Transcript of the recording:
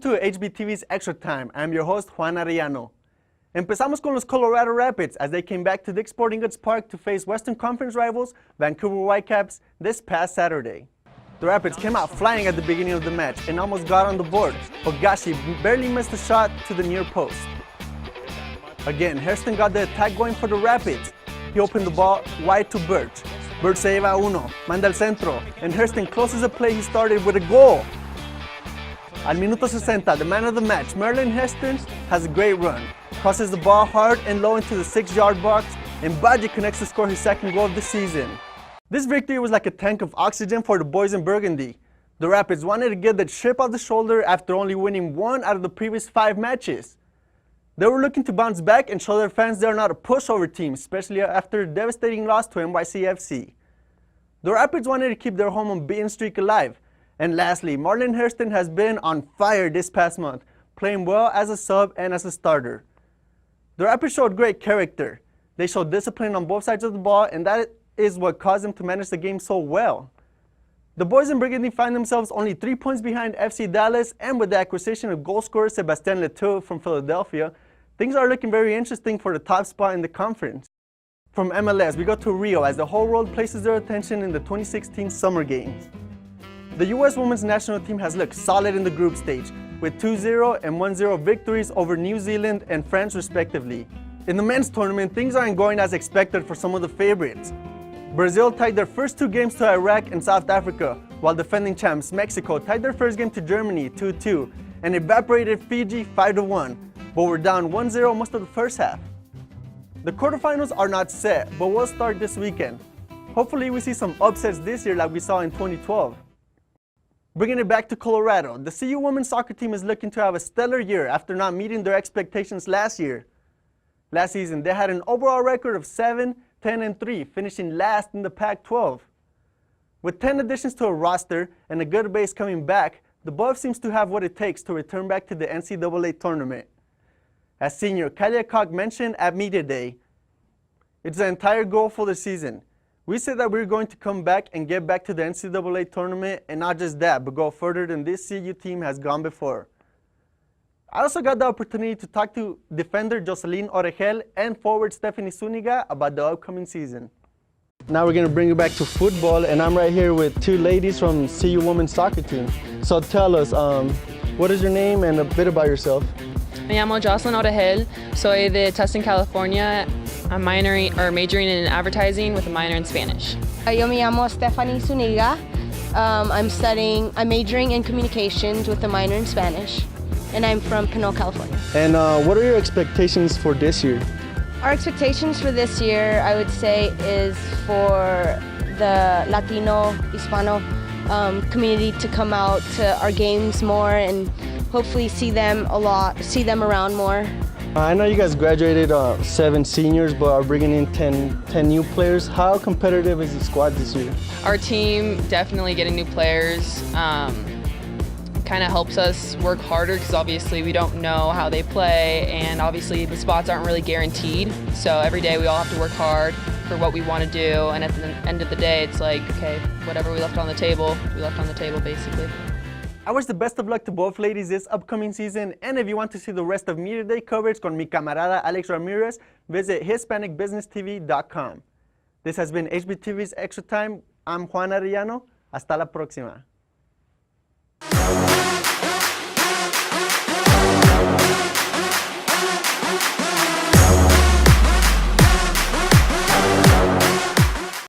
to HBTV's Extra Time. I'm your host, Juan Arellano. Empezamos con los Colorado Rapids as they came back to Dick's Sporting Goods Park to face Western Conference rivals Vancouver Whitecaps this past Saturday. The Rapids came out flying at the beginning of the match and almost got on the board, but Gashi barely missed a shot to the near post. Again, Hairston got the attack going for the Rapids. He opened the ball wide to Birch. Birch se lleva uno, manda al centro, and Hairston closes the play he started with a goal. Al minuto 60, the man of the match, Merlin Hairston, has a great run. Crosses the ball hard and low into the 6-yard box, and Badji connects to score his second goal of the season. This victory was like a tank of oxygen for the boys in Burgundy. The Rapids wanted to get the chip off the shoulder after only winning 1 out of the previous 5 matches. They were looking to bounce back and show their fans they're not a pushover team, especially after a devastating loss to NYCFC. The Rapids wanted to keep their home unbeaten streak alive. And lastly, Marlon Hairston has been on fire this past month, playing well as a sub and as a starter. The Rapids showed great character. They showed discipline on both sides of the ball, and that is what caused them to manage the game so well. The boys in Burgundy find themselves only 3 points behind FC Dallas, and with the acquisition of goal scorer Sebastien Letou from Philadelphia, things are looking very interesting for the top spot in the conference. From MLS, we go to Rio as the whole world places their attention in the 2016 Summer Games. The U.S. women's national team has looked solid in the group stage, with 2-0 and 1-0 victories over New Zealand and France respectively. In the men's tournament, things aren't going as expected for some of the favorites. Brazil tied their first 2 games to Iraq and South Africa, while defending champs Mexico tied their first game to Germany 2-2 and evaporated Fiji 5-1, but were down 1-0 most of the first half. The quarterfinals are not set, but will start this weekend. Hopefully we see some upsets this year like we saw in 2012. Bringing it back to Colorado, the CU women's soccer team is looking to have a stellar year after not meeting their expectations last year. Last season, they had an overall record of 7-10-3, finishing last in the Pac-12. With 10 additions to a roster and a good base coming back, the Buffs seems to have what it takes to return back to the NCAA tournament. As senior Kalia Koch mentioned at Media Day, it's the entire goal for the season. We said that we're going to come back and get back to the NCAA tournament, and not just that, but go further than this CU team has gone before. I also got the opportunity to talk to defender Jocelyn Oregel and forward Stephanie Zuniga about the upcoming season. Now we're going to bring you back to football, and I'm right here with 2 ladies from CU women's soccer team. So tell us, what is your name and a bit about yourself? Me llamo Jocelyn Oregel, soy de Tustin, California. I'm majoring in advertising with a minor in Spanish. Yo me llamo Stephanie Zuniga. I'm majoring in communications with a minor in Spanish, and I'm from Pinole, California. And what are your expectations for this year? Our expectations for this year, I would say, is for the Latino, Hispano community to come out to our games more and hopefully see them around more. I know you guys graduated 7 seniors, but are bringing in 10 new players. How competitive is the squad this year? Our team, definitely getting new players, kind of helps us work harder because obviously we don't know how they play, and obviously the spots aren't really guaranteed. So every day we all have to work hard for what we want to do, and at the end of the day it's like, okay, whatever we left on the table, we left on the table basically. I wish the best of luck to both ladies this upcoming season, and if you want to see the rest of Media Day coverage con mi camarada Alex Ramirez, visit HispanicBusinessTV.com. This has been HBTV's Extra Time. I'm Juan Arellano. Hasta la próxima.